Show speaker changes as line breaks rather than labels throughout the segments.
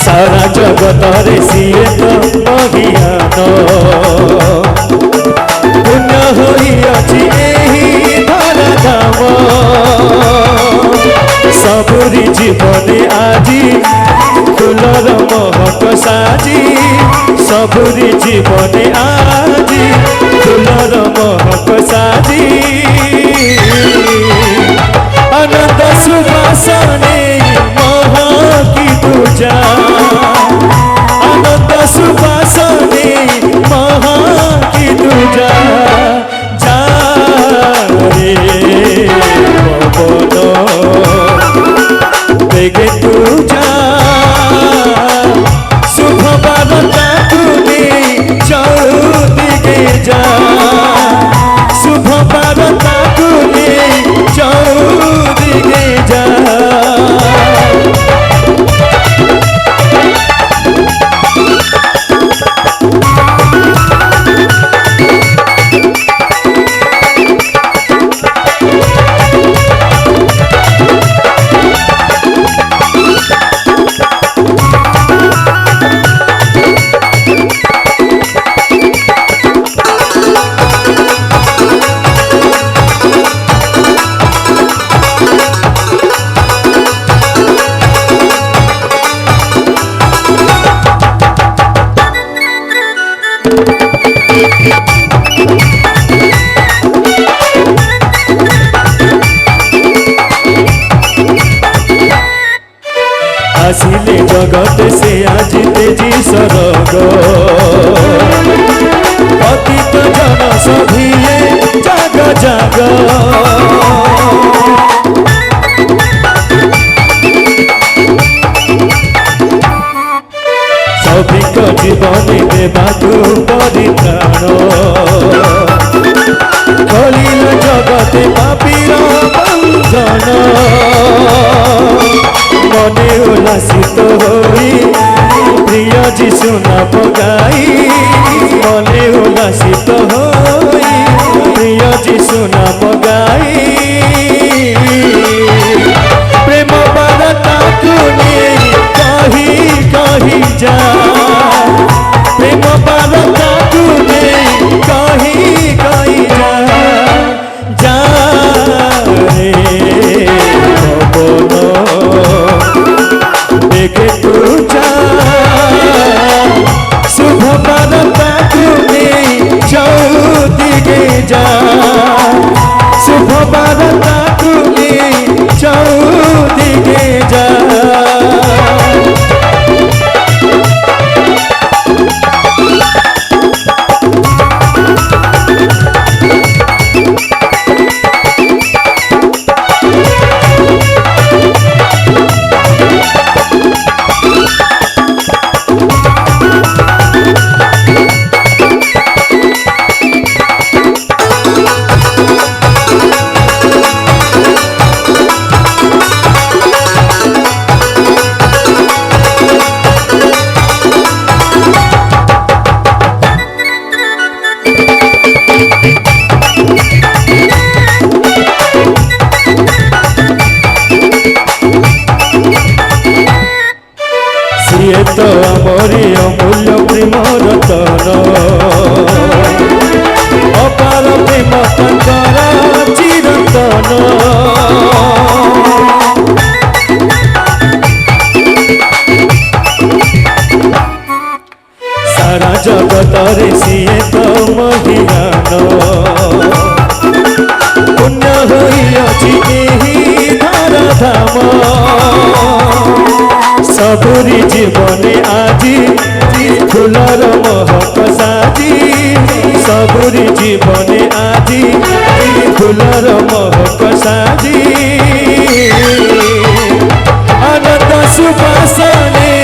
सारा जगत सीए तो महियान पुण्य धरा धाम सबुरी जीवने आजी फूलर महक साजी सबुरी जीवने आजी फूलर महक साजी आनंद सुवासने महकी पूजा आनंद सुवासने महकी पूजा जा रे पवन बेगे पूजा शुभ बारता तुम्हें चौदिगे जा शुभ बारता तुम्हें चौदिगे जा आसिले जगत से आज तेजी सरग पतित जन सभिए जाग जाग सभिक जीवन देवाकू परित्राण खोलिल जगते पापी উল্লাসিত হই প্রিয় যিশু নাম গাই মনে উল্লাসিত হই প্রিয় যিশু নাম গাই প্রেম বার্তাকু নেই কহি কহি যা প্রেম বার্তাকু নেই কহি কহি যা যা রে देखे तू जा शुभ बारता तुम्हें चौदिगे जा शुभ बारता तुम्हें चौदिगे जा ये तो आमरी अमूल्य प्रेम रतन अपार प्रेम तंकर चिरंतन सारा जगत रे सीए तो महियान पुण्य होइअछि एही धरा धाम सबुरी जीवने आजी फूलर महक साजी सबुरी जीवने आजी फूलर महक साजी आनंद सुबासने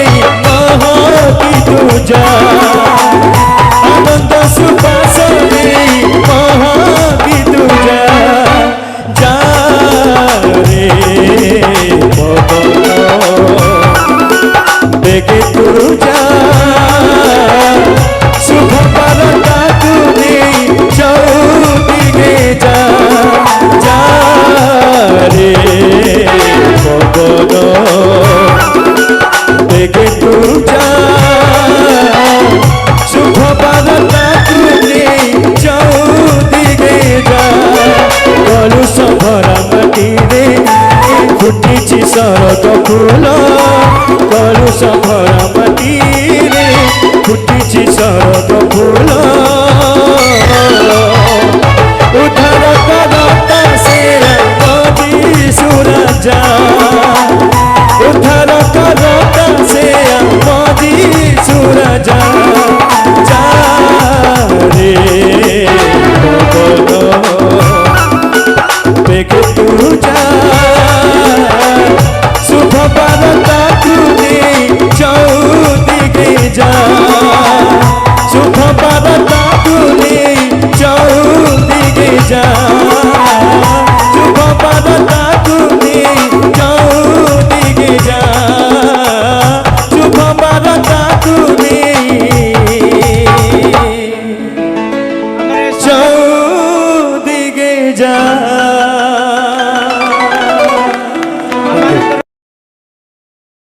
महकी तुझा आनंद सुबासने महकी तुझा जा रे देखे तू जा शुभ बारता तुम्हें चौदिगे जा जा रे पवन देखे तू जा शुभ बारता तुम्हें चौदिगे जा कलुष भरा माटी रे फुटिछि शरद फूल